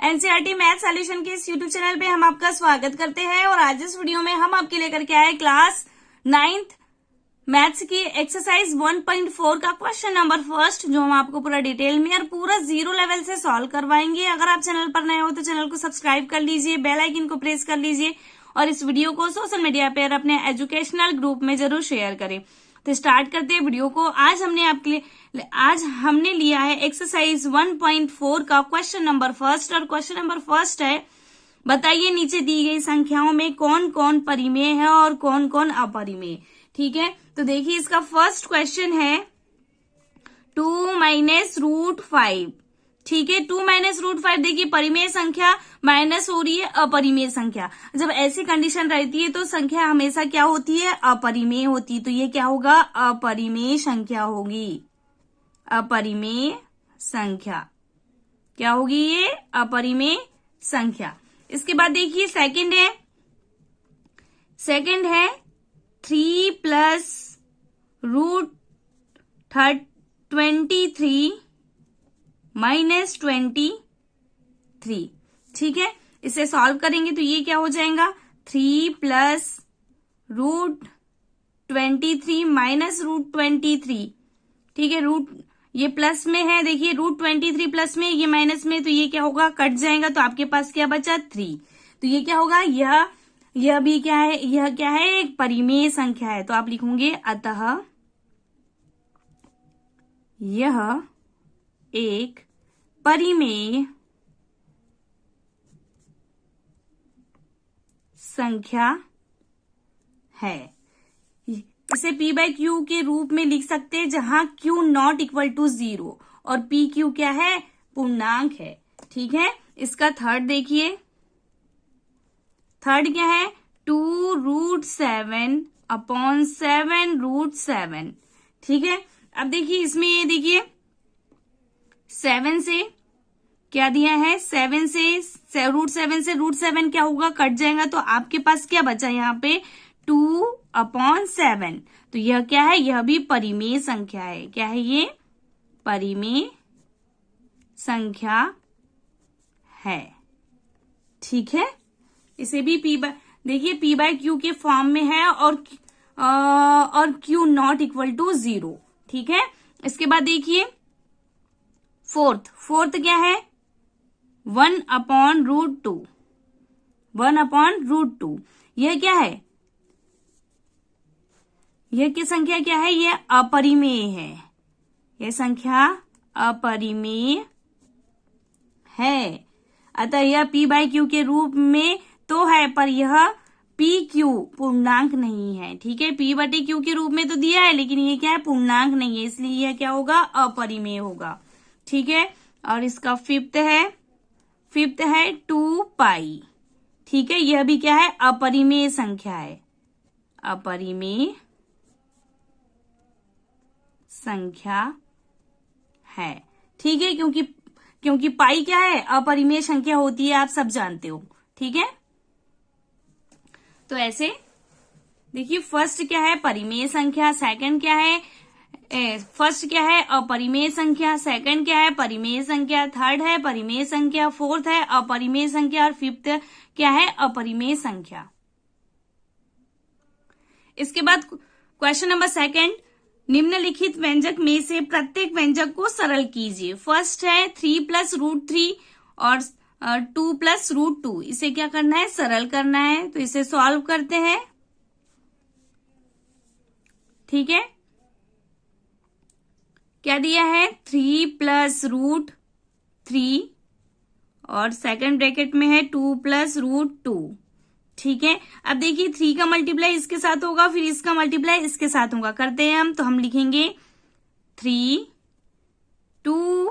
NCERT math solution के इस YouTube channel पे हम आपका स्वागत करते हैं और आज इस वीडियो में हम आपके लेकर के आए क्लास 9th मैथ्स की एक्सरसाइज 1.4 का क्वेश्चन नंबर फर्स्ट, जो हम आपको पूरा डिटेल में और पूरा जीरो लेवल से सॉल्व करवाएंगे। अगर आप चैनल पर नए हो तो चैनल को सब्सक्राइब कर लीजिए, बेल आइकन को प्रेस कर लीजिए और इस वीडियो को सोशल मीडिया पर अपने एजुकेशनल ग्रुप में जरूर शेयर करें। तो स्टार्ट करते हैं वीडियो को। आज हमने लिया है एक्सरसाइज 1.4 का क्वेश्चन नंबर फर्स्ट और क्वेश्चन नंबर फर्स्ट है, बताइए नीचे दी गई संख्याओं में कौन कौन परिमेय है और कौन कौन अपरिमेय। ठीक है, तो देखिए इसका फर्स्ट क्वेश्चन है 2 माइनस रूट 5। ठीक है, 2 माइनस रूट 5 देखिए परिमेय संख्या माइनस हो रही है अपरिमेय संख्या। जब ऐसी कंडीशन रहती है तो संख्या हमेशा क्या होती है, अपरिमेय होती है। तो ये क्या होगा, अपरिमेय संख्या होगी। अपरिमेय संख्या क्या होगी, ये अपरिमेय संख्या। इसके बाद देखिए सेकंड है 3 प्लस रूट 23 माइनस 23। ठीक है, इसे सॉल्व करेंगे तो ये क्या हो जाएगा, 3 प्लस रूट 23 माइनस रूट 23। ठीक है, रूट ये प्लस में है, देखिए रूट 23 प्लस में, ये माइनस में, तो ये क्या होगा, कट जाएगा। तो आपके पास क्या बचा, 3। तो ये क्या होगा, यह भी क्या है, यह क्या है, एक परिमेय संख्या है। तो आप लिखोगे अतः यह एक परिमेय संख्या है। इसे P बाय Q के रूप में लिख सकते हैं, जहां Q नॉट इक्वल टू 0 और PQ क्या है, पूर्णांक है। ठीक है, इसका थर्ड देखिए, थर्ड क्या है, 2 रूट 7 अपॉन 7 रूट 7। ठीक है, अब देखिए इसमें ये देखिए 7 से क्या दिया है, 7 से रूट 7 क्या होगा, कट जाएगा। तो आपके पास क्या बचा यहाँ पे, 2 अपॉन 7। तो यह क्या है, यह भी परिमेय संख्या है। क्या है ये, परिमेय संख्या है। ठीक है, इसे भी देखिए P बाय Q के फॉर्म में है और Q नॉट इक्वल टू 0। ठीक है, इसके बाद देखिए फोर्थ क्या है, 1 अपॉन रूट 2। 1 अपॉन रूट 2 यह क्या है, यह की संख्या क्या है, यह अपरिमेय है। यह संख्या अपरिमेय है, अतः यह P बाय Q के रूप में तो है, पर यह PQ पूर्णांक नहीं है। ठीक है, P बटे Q के रूप में तो दिया है, लेकिन ये क्या है, पूर्णांक नहीं है, इसलिए यह क्या होगा, अपरिमेय होगा। ठीक है, और इसका फिफ्थ है 2 पाई। ठीक है, यह भी क्या है, अपरिमेय संख्या है। अपरिमेय संख्या है। ठीक है, क्योंकि पाई क्या है, अपरिमेय संख्या होती है, आप सब जानते हो। ठीक है, तो ऐसे देखिए फर्स्ट क्या है, परिमेय संख्या, सेकंड क्या है, फर्स्ट क्या है, अपरिमेय संख्या, सेकंड क्या है, परिमेय संख्या, थर्ड है परिमेय संख्या, फोर्थ है अपरिमेय संख्या और फिफ्थ क्या है, अपरिमेय संख्या। इसके बाद क्वेश्चन नंबर सेकंड, निम्नलिखित व्यंजक में से प्रत्येक व्यंजक को सरल कीजिए। फर्स्ट है 3 प्लस रूट 3 और 2 प्लस रूट 2। इसे क्या करना है, सरल करना है। तो इसे सॉल्व करते हैं। ठीक है, क्या दिया है, 3 प्लस रूट 3 और सेकंड ब्रैकेट में है 2 प्लस रूट 2। ठीक है, अब देखिए 3 का मल्टीप्लाई इसके साथ होगा, फिर इसका मल्टीप्लाई इसके साथ होगा। करते हैं हम, तो हम लिखेंगे 3 2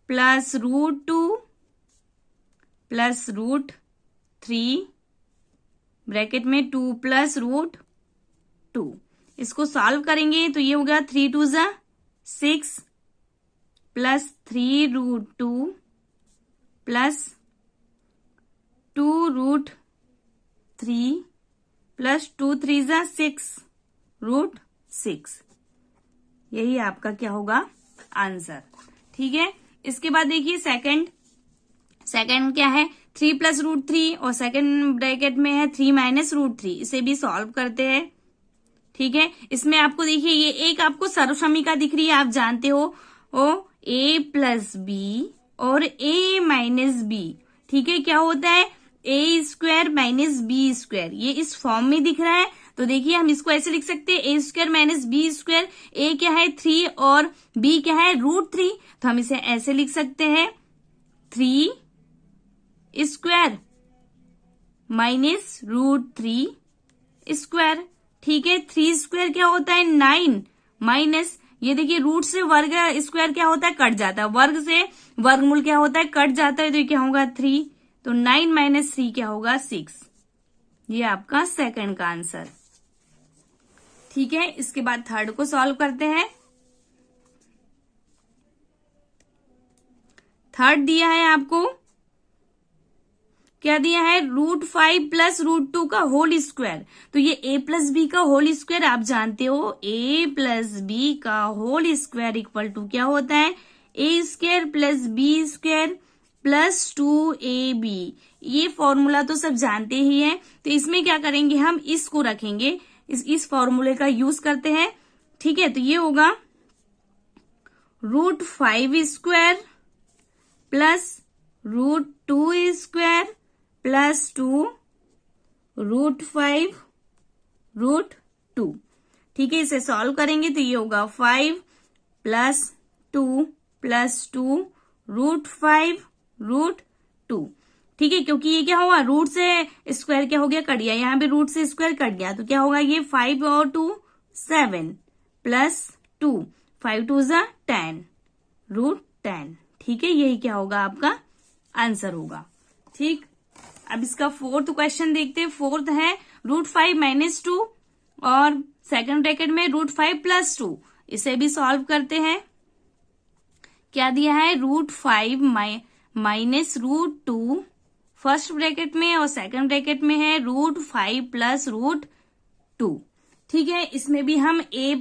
plus root 2 plus root 3 bracket में 2 प्लस रूट 2। इसको सॉल्व करेंगे तो ये होगा 3 2 जा 6 plus 3 root 2 plus 2 root 3 plus 2 3 जा 6 रूट 6। यही आपका क्या होगा, आंसर। ठीक है, इसके बाद देखिए सेकंड क्या है 3 प्लस रूट 3 और सेकंड ब्रैकेट में है 3 माइनस रूट 3। इसे भी सॉल्व करते हैं। ठीक है, इसमें आपको देखिए ये एक आपको सर्वसमीका दिख रही है, आप जानते हो a प्लस बी और a माइनस बी। ठीक है, क्या होता है a square minus B square, ये इस फॉर्म में दिख रहा है। तो देखिए हम इसको ऐसे लिख सकते हैं a square minus B square. a क्या है 3 और b क्या है √3, तो हम इसे ऐसे लिख सकते हैं 3 स्क्वायर माइनस √3 स्क्वायर। ठीक है, 3 स्क्वायर क्या होता है 9 माइनस, ये देखिए रूट से वर्ग स्क्वायर क्या होता है कट जाता है, वर्ग से वर्गमूल क्या होता है कट जाता है, तो ये क्या होगा 3, तो 9 माइनस 3 क्या होगा 6। ये आपका सेकंड का आंसर। ठीक है, इसके बाद थर्ड को सॉल्व करते हैं। थर्ड दिया है आपको, क्या दिया है √5 प्लस √2 का होल स्क्वायर। तो ये a प्लस बी का होल स्क्वायर आप जानते हो, a प्लस बी का होल स्क्वायर इक्वल टू क्या होता है a square plus B square plus 2ab। ये फॉर्मूला तो सब जानते ही हैं, तो इसमें क्या करेंगे हम इसको रखेंगे, इस फॉर्मूले का यूज करते हैं। ठीक है, तो ये होगा √5 स्क्वायर प्लस √2 स्क्वायर प्लस 2 √5 √2। ठीक है, इसे सॉल्व करेंगे तो ये होगा 5 प्लस 2 प्लस 2 √5 √2। ठीक है, क्योंकि ये क्या होगा रूट से स्क्वायर क्या हो गया कट गया, यहाँ पे रूट से स्क्वायर कट गया, तो क्या होगा ये 5 और 2 7 प्लस 2 5 2 10 √10। ठीक है, यही क्या होगा आपका आंसर होगा। ठीक, अब इसका फोर्थ क्वेश्चन देखते हैं। फोर्थ है √5 माइनस 2 और सेकंड ब्रैकेट में √5 प्लस 2। इसे भी सॉल्व करते हैं। क्या दिया है √5 माइनस √2 फर्स्ट ब्रैकेट में और सेकंड ब्रैकेट में है √5 प्लस √2। ठीक है, इसमें भी हम a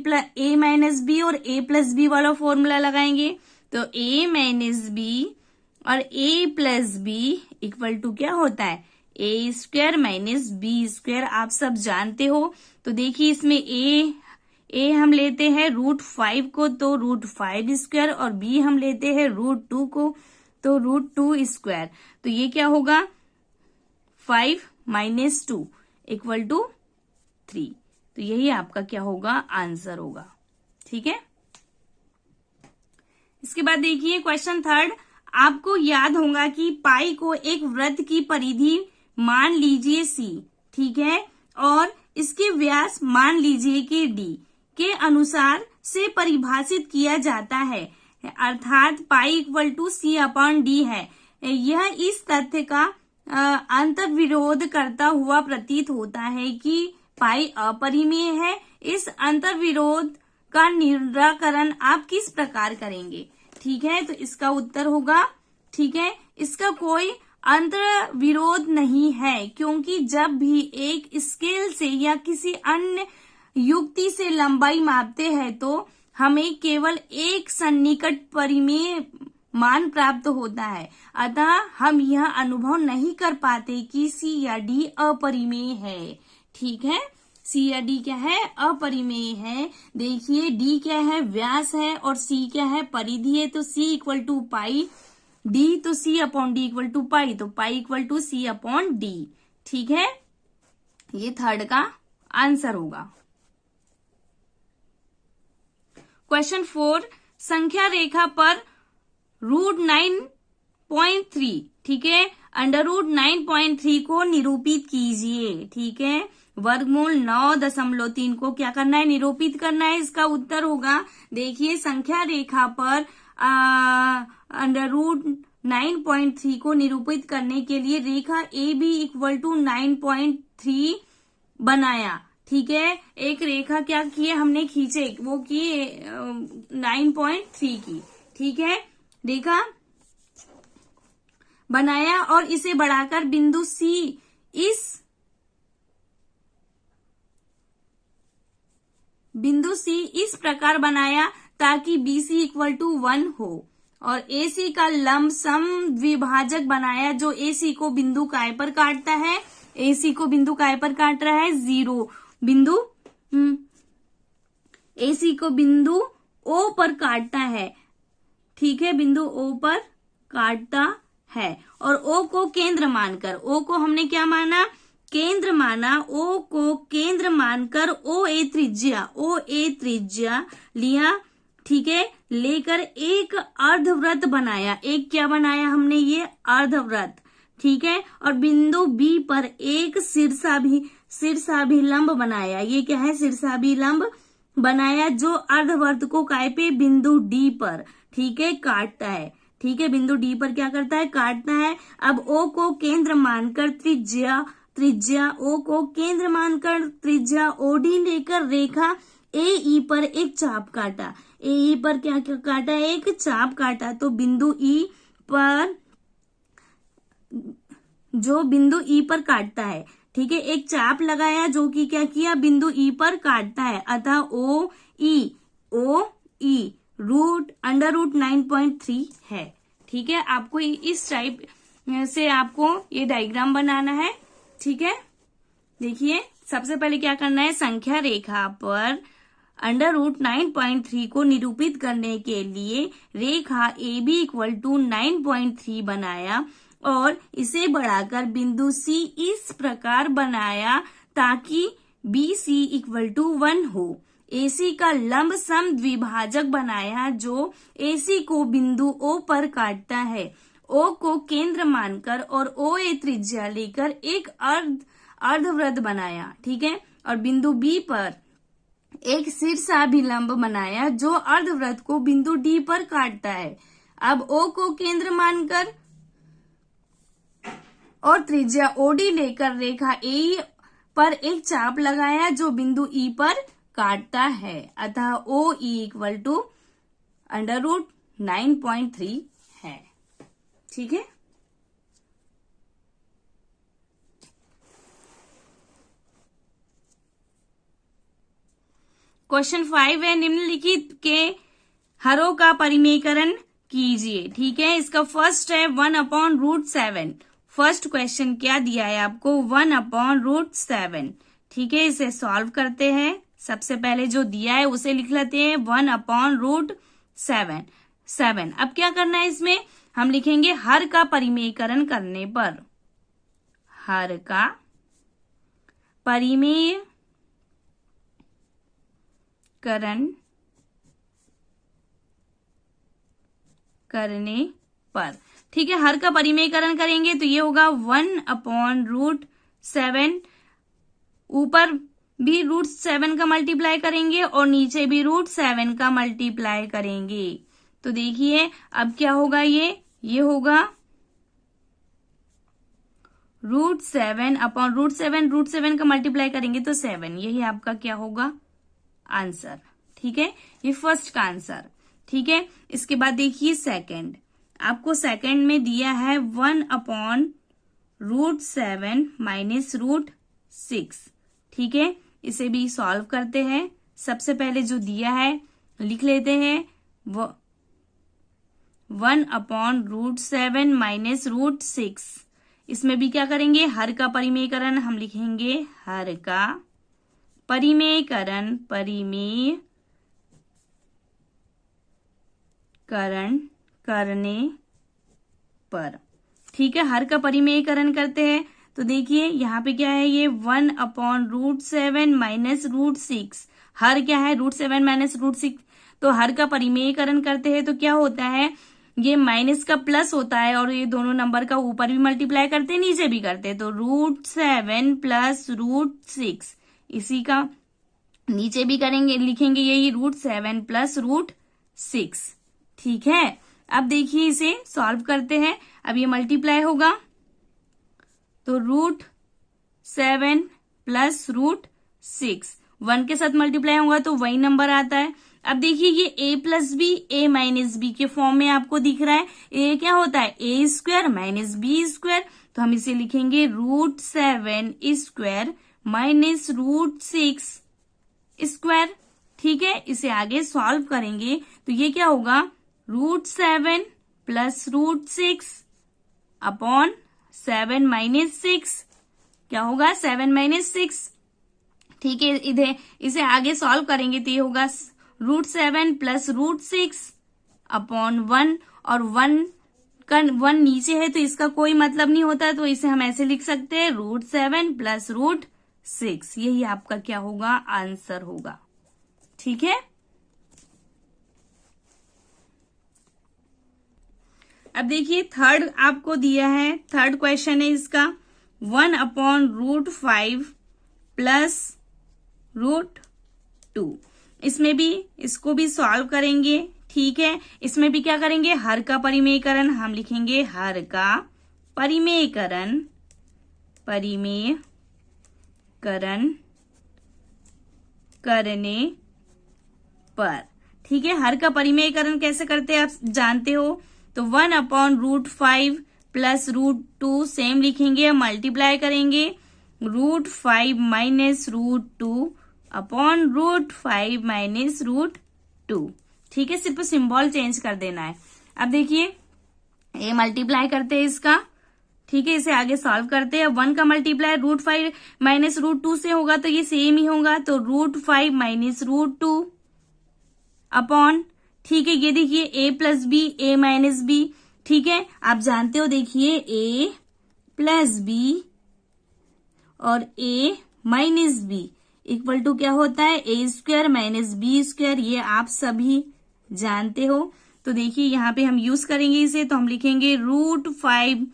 माइनस बी और a प्लस बी वाला फॉर्मूला लगाएंगे। तो a माइनस बी और a plus B equal to क्या होता है a square minus B square, आप सब जानते हो। तो देखिए इसमें a हम लेते हैं √5 को तो √5 स्क्वायर और b हम लेते हैं √2 को तो √2 स्क्वायर। तो ये क्या होगा 5 माइनस 2 इक्वल टू 3। तो यही आपका क्या होगा आंसर होगा। ठीक है, इसके बाद देखिए क्वेश्चन थर्ड। आपको याद होगा कि पाई को एक वृत्त की परिधि मान लीजिए c, ठीक है, और इसके व्यास मान लीजिए कि d के अनुसार से परिभाषित किया जाता है, अर्थात पाई इक्वल टू c/d है। यह इस तथ्य का अंतर्विरोध करता हुआ प्रतीत होता है कि पाई अपरिमेय है। इस अंतर्विरोध का निराकरण आप किस प्रकार करेंगे? ठीक है, तो इसका उत्तर होगा, ठीक है, इसका कोई अंतर्विरोध नहीं है, क्योंकि जब भी एक स्केल से या किसी अन्य युक्ति से लंबाई मापते हैं तो हमें केवल एक सन्निकट परिमेय मान प्राप्त होता है, अतः हम यह अनुभव नहीं कर पाते कि सी या डी अपरिमेय है। ठीक है, सी या डी क्या है अपरिमेय है। देखिए डी क्या है व्यास है और सी क्या है परिधि है, तो C equal to pi D, तो C upon D equal to pi, तो pi equal to C upon D. ठीक है, ये थर्ड का आंसर होगा। क्वेश्चन 4, संख्या रेखा पर √9.3, ठीक है, √9.3 को निरूपित कीजिए। ठीक है, वर्गमूल 9.3 को क्या करना है निरूपित करना है। इसका उत्तर होगा, देखिए संख्या रेखा पर √9.3 को निरूपित करने के लिए रेखा ए बी इक्वल टू 9.3 बनाया। ठीक है, एक रेखा क्या किए हमने खींचे, वो की 9.3 की। ठीक है, रेखा बनाया और इसे बढ़ाकर बिंदु सी इस प्रकार बनाया ताकि BC इक्वल टू 1 हो और AC का लंब सम द्विभाजक बनाया जो AC को बिंदु काय पर काटता है। AC को बिंदु काय पर काट रहा है, 0 बिंदु AC को बिंदु O पर काटता है, ठीक है, बिंदु O पर काटता है। और O को केंद्र मानकर, O को हमने क्या माना, केंद्र माना, O को केंद्र मानकर OA त्रिज्या लिया, ठीक है, लेकर एक अर्धवृत्त बनाया। एक क्या बनाया हमने, ये अर्धवृत्त, ठीक है। और बिंदु B पर एक शीर्षाभिलंब बनाया। ये क्या है, शीर्षाभिलंब बनाया जो अर्धवृत्त को काय पे, बिंदु D पर, ठीक है, काटता है, ठीक है, बिंदु D पर क्या करता है, काटता है। अब O को केंद्र मानकर त्रिज्या O को केंद्र मानकर त्रिज्या OD लेकर रेखा AE पर एक चाप काटा। AE पर क्या काटा, एक चाप काटा। तो बिंदु E पर, जो बिंदु E पर काटता है, ठीक है, एक चाप लगाया जो कि क्या किया, बिंदु E पर काटता है। अतः OE √9.3 है, ठीक है। आपको इस टाइप से आपको ये डायग्राम बनाना है, ठीक है। देखिए सबसे पहले क्या करना है, संख्या रेखा पर √9.3 को निरूपित करने के लिए रेखा AB = 9.3 बनाया और इसे बढ़ाकर बिंदु C इस प्रकार बनाया ताकि BC = 1 हो। AC का लंब सम द्विभाजक बनाया जो AC को बिंदु O पर काटता है। O को केंद्र मानकर और OA त्रिज्या लेकर एक अर्धवृत्त बनाया, ठीक है। और बिंदु B पर एक शीर्षाभिलंब बनाया जो अर्धवृत्त को बिंदु D पर काटता है। अब O को केंद्र मानकर और त्रिज्या OD लेकर रेखा AE पर एक चाप लगाया जो बिंदु E पर काटता है। अतः OE = √9.3 है, ठीक है। क्वेश्चन 5 है, निम्नलिखित के हरों का परिमेयकरण कीजिए, ठीक है। इसका फर्स्ट है 1/√7। फर्स्ट क्वेश्चन क्या दिया है आपको, 1/√7, ठीक है। इसे सॉल्व करते हैं। सबसे पहले जो दिया है उसे लिख लेते हैं 1/√7। अब क्या करना है, इसमें हम लिखेंगे हर का परिमेयकरण करने पर, हर का परिमेयकरण करने पर, ठीक है। हर का परिमेयकरण करेंगे तो ये होगा 1/√7। ऊपर भी √7 का मल्टीप्लाई करेंगे और नीचे भी √7 का मल्टीप्लाई करेंगे। तो देखिए अब क्या होगा, ये होगा √7/√7 का मल्टीप्लाई करेंगे तो 7। यही आपका क्या होगा, आंसर, ठीक है। ये फर्स्ट का आंसर, ठीक है। इसके बाद देखिए सेकंड, आपको सेकंड में दिया है 1/√7 - √6, ठीक है। इसे भी सॉल्व करते हैं। सबसे पहले जो दिया है लिख लेते हैं 1/√7 - √6। इसमें भी क्या करेंगे, हर का परिमेयकरण हम लिखेंगे, हर का परिमेयकरण करने पर, ठीक है। हर का परिमेयकरण करते हैं तो देखिए यहाँ पे क्या है, ये 1/√7 - √6। हर क्या है, √7 - √6। तो हर का परिमेयकरण करते हैं तो क्या होता है, ये माइनस का प्लस होता है और ये दोनों नंबर का ऊपर भी मल्टीप्लाई करते हैं नीचे भी करते हैं। तो √7 + √6, इसी का नीचे भी करेंगे, लिखेंगे यही √7 + √6, ठीक है। अब देखिए इसे सॉल्व करते हैं। अब ये मल्टीप्लाई होगा तो √7 + √6 1 के साथ मल्टीप्लाई होगा तो वही नंबर आता है। अब देखिए ये a + b a - b के फॉर्म में आपको दिख रहा है। a क्या होता है, a² - b²। तो हम इसे लिखेंगे √7² - √6², ठीक है। इसे आगे सॉल्व करेंगे तो ये क्या होगा, √7 प्लस रूट 6 अपॉन 7 माइनस 6, क्या होगा 7 माइनस 6। ठीक है, इधर इसे आगे सॉल्व करेंगे तो ये होगा रूट 7 प्लस रूट 6 अपॉन 1, और 1 नीचे है तो इसका कोई मतलब नहीं होता, तो इसे हम ऐसे लिख सकते हैं रूट 7 प्लस रूट 6। यही आपका क्या होगा, आंसर होगा। ठीक है, अब देखिए थर्ड आपको दिया है, थर्ड क्वेश्चन है इसका 1 अपॉन रूट 5 प्लस रूट 2। इसमें भी इसको भी सॉल्व करेंगे। ठीक है, इसमें भी क्या करेंगे, हर का परिमेयकरण हम लिखेंगे, हर का परिमेयकरण करने पर। ठीक है, हर का परिमेयकरण कैसे करते हैं आप जानते हो, तो 1 upon root 5 plus root 2 same लिखेंगे, मल्टीप्लाई करेंगे root 5 minus root 2 upon root 5 minus root 2। ठीक है, सिर्फ सिंबल चेंज कर देना है। अब देखिए ये मल्टीप्लाई करते हैं इसका। ठीक है, इसे आगे सॉल्व करते हैं। 1 का मल्टीप्लाई रूट 5 माइनस रूट 2 से होगा तो ये सेम ही होगा, तो रूट 5 माइनस रूट 2 अपॉन, ठीक है, ये देखिए a plus B, a minus B. ठीक है, आप जानते हो, देखिए a प्लस बी और a minus B equal to क्या होता है, a square minus B square. ये आप सभी जानते हो। तो देखिए यहाँ पे हम यूज करेंगे इसे, तो हम लिखेंगे root 5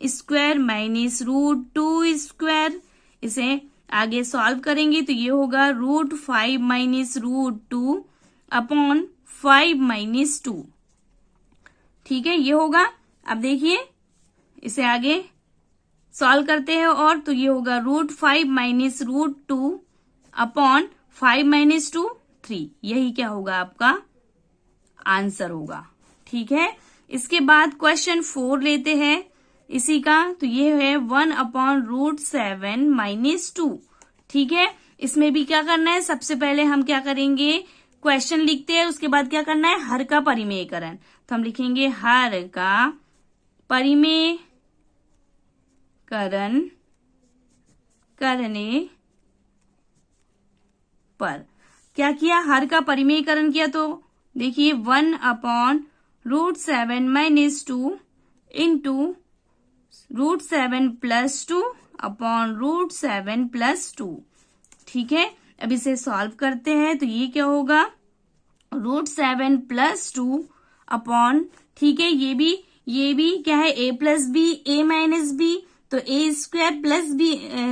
square minus root 2 square. इसे आगे सॉल्व करेंगे तो ये होगा root 5 minus root 2 upon 5 minus 2। ठीक है, ये होगा। अब देखिए इसे आगे सॉल्व करते हैं, और तो ये होगा root 5 minus root 2 upon 5 minus 2 3। यही क्या होगा, आपका आंसर होगा। ठीक है, इसके बाद क्वेश्चन 4 लेते हैं इसी का, तो ये है 1 अपॉन रूट 7 माइनस 2। ठीक है, इसमें भी क्या करना है, सबसे पहले हम क्या करेंगे, क्वेश्चन लिखते हैं, उसके बाद क्या करना है, हर का परिमेयकरण। तो हम लिखेंगे हर का परिमेयकरण करने पर। क्या किया, हर का परिमेयकरण किया, तो देखिए 1 upon root 7 minus 2 into root 7 plus 2 upon root 7 plus 2। ठीक है, अब इसे सॉल्व करते हैं तो ये क्या होगा, रूट 7 प्लस 2 अपॉन, ठीक है, ये भी क्या है, a plus B, a minus B, तो a square plus B,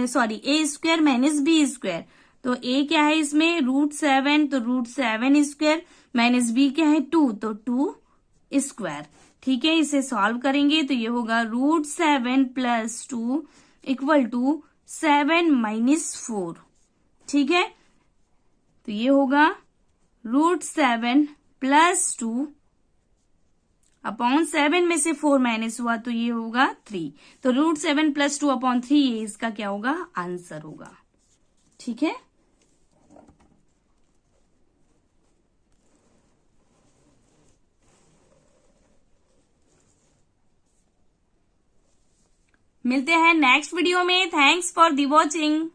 sorry a square minus B square. तो a क्या है इसमें, रूट 7, तो रूट 7 स्क्वायर माइनस b क्या है 2, तो 2 स्क्वायर। ठीक है, इसे सॉल्व करेंगे तो ये होगा root 7 plus 2 equal to 7 minus 4। ठीक है, तो ये होगा रूट 7 प्लस 2 अपॉन 7 में से 4 माइनस हुआ तो ये होगा 3। तो रूट 7 प्लस 2 अपॉन 3 ये इसका क्या होगा, आंसर होगा। ठीक है, मिलते हैं नेक्स्ट वीडियो में। Thanks for the watching.